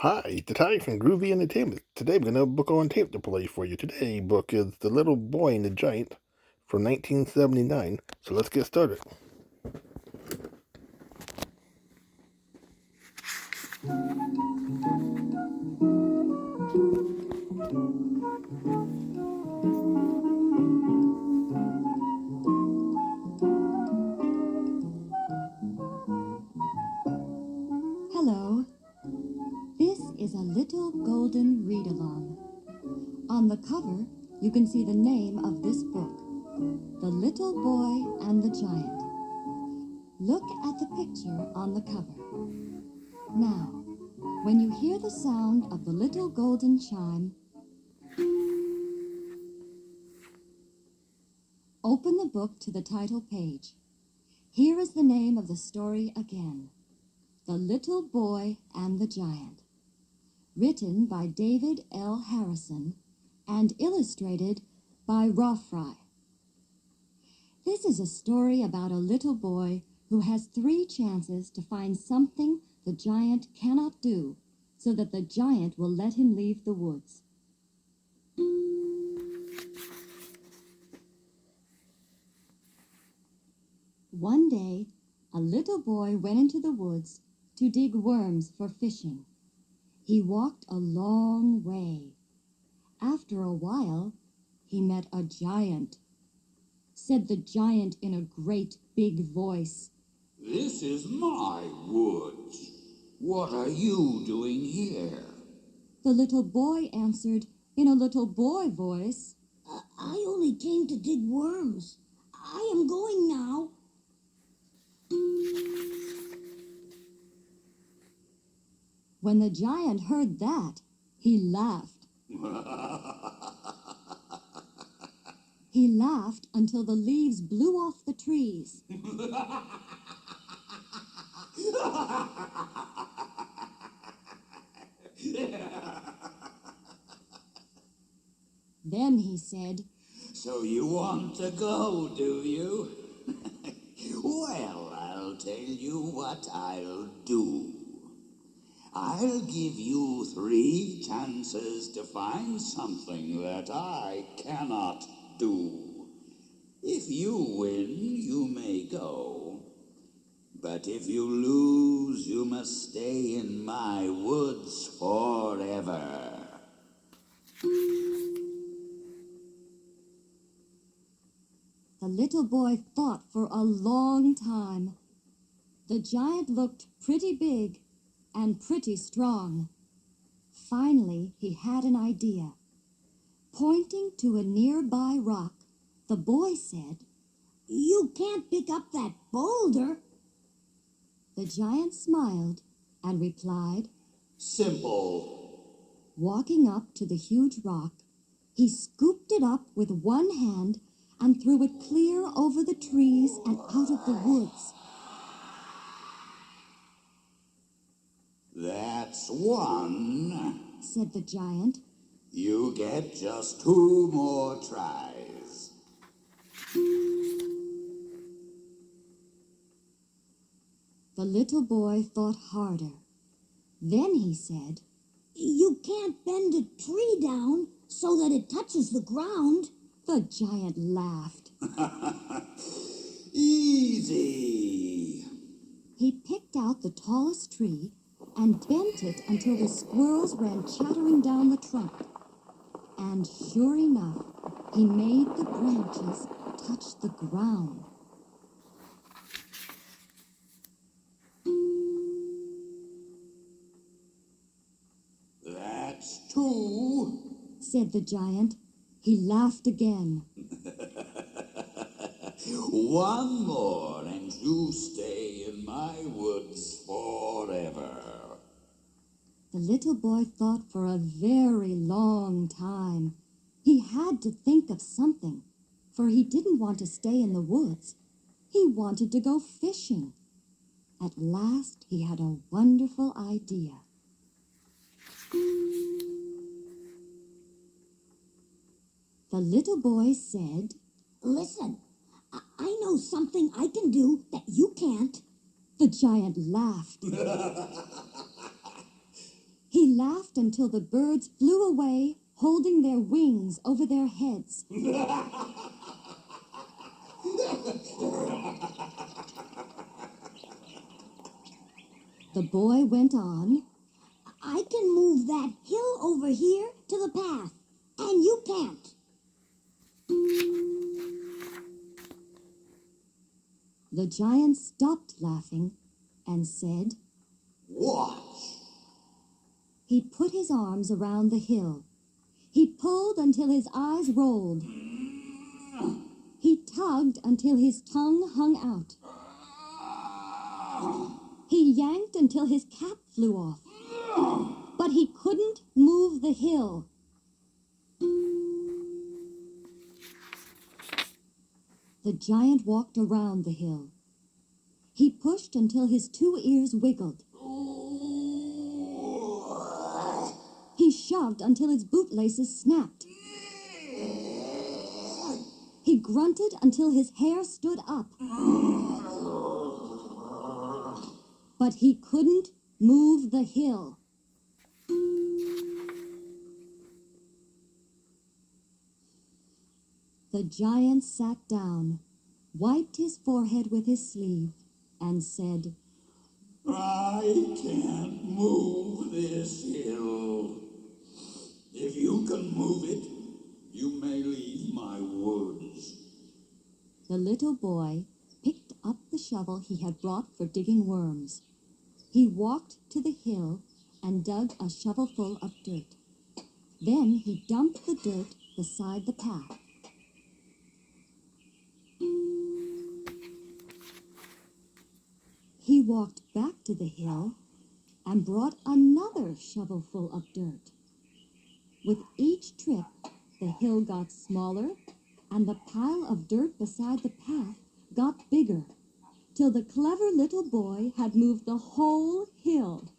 Hi, it's Ty from Groovy Entertainment. Today we're gonna have a book on tape to play for you. Today's book is The Little Boy and the Giant from 1979. So let's get started. Hello. This is a little golden read-along. On the cover, you can see the name of this book, The Little Boy and the Giant. Look at the picture on the cover. Now, when you hear the sound of the little golden chime, open the book to the title page. Here is the name of the story again, The Little Boy and the Giant. Written by David L. Harrison and illustrated by Rothfry. This is a story about a little boy who has 3 chances to find something the giant cannot do, so that the giant will let him leave the woods. One day, a little boy went into the woods to dig worms for fishing. He walked a long way. After a while, he met a giant. Said the giant in a great big voice, "This is my woods. What are you doing here?" The little boy answered in a little boy voice, I only came to dig worms. I am going now. When the giant heard that, he laughed. He laughed until the leaves blew off the trees. Then he said, "So you want to go, do you? Well, I'll tell you what I'll do. I'll give you 3 chances to find something that I cannot do. If you win, you may go. But if you lose, you must stay in my woods forever." The little boy thought for a long time. The giant looked pretty big and pretty strong. Finally, he had an idea. Pointing to a nearby rock, the boy said, You can't pick up that boulder. The giant smiled and replied, Simple. Walking up to the huge rock, he scooped it up with one hand and threw it clear over the trees and out of the woods. That's 1, Said the giant. You get just 2 more tries. The little boy thought harder. Then he said, You can't bend a tree down so that it touches the ground. The giant laughed. Easy. He picked out the tallest tree and bent it until the squirrels ran chattering down the trunk. And sure enough, he made the branches touch the ground. That's 2. Said the giant. He laughed again. 1 more and you stay in my woods forever. The little boy thought for a very long time. He had to think of something, for he didn't want to stay in the woods. He wanted to go fishing. At last, he had a wonderful idea. The little boy said, Listen, I know something I can do that you can't. The giant laughed. He laughed until the birds flew away, holding their wings over their heads. The boy went on. I can move that hill over here to the path, and you can't. The giant stopped laughing and said, Watch. He put his arms around the hill. He pulled until his eyes rolled. He tugged until his tongue hung out. He yanked until his cap flew off. But he couldn't move the hill. The giant walked around the hill. He pushed until his 2 ears wiggled. He shoved until his bootlaces snapped. He grunted until his hair stood up. But he couldn't move the hill. The giant sat down, wiped his forehead with his sleeve, and said, I can't move this hill. If you can move it, you may leave my woods. The little boy picked up the shovel he had brought for digging worms. He walked to the hill and dug a shovelful of dirt. Then he dumped the dirt beside the path. He walked back to the hill and brought another shovelful of dirt. With each trip, the hill got smaller and the pile of dirt beside the path got bigger, till the clever little boy had moved the whole hill.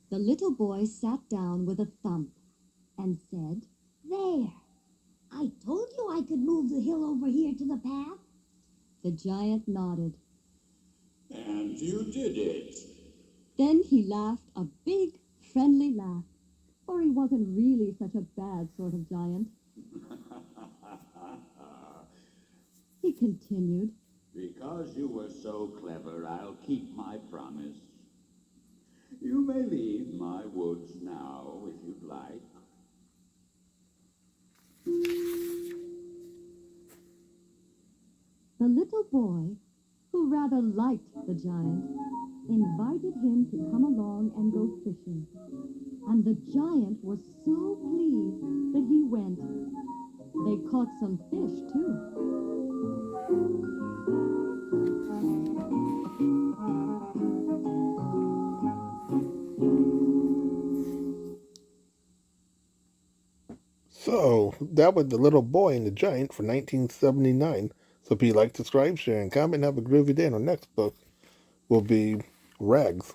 The little boy sat down with a thump and said, There. I told you I could move the hill over here to the path. The giant nodded. And you did it. Then he laughed a big, friendly laugh, for he wasn't really such a bad sort of giant. He continued, Because you were so clever, I'll keep my promise. You may leave my woods now, if you'd like. The little boy, who rather liked the giant, invited him to come along and go fishing. And the giant was so pleased that he went. They caught some fish, too. So, that was The Little Boy and the Giant for 1979. So if you like, subscribe, share, and comment, have a groovy day. And our next book will be Rags.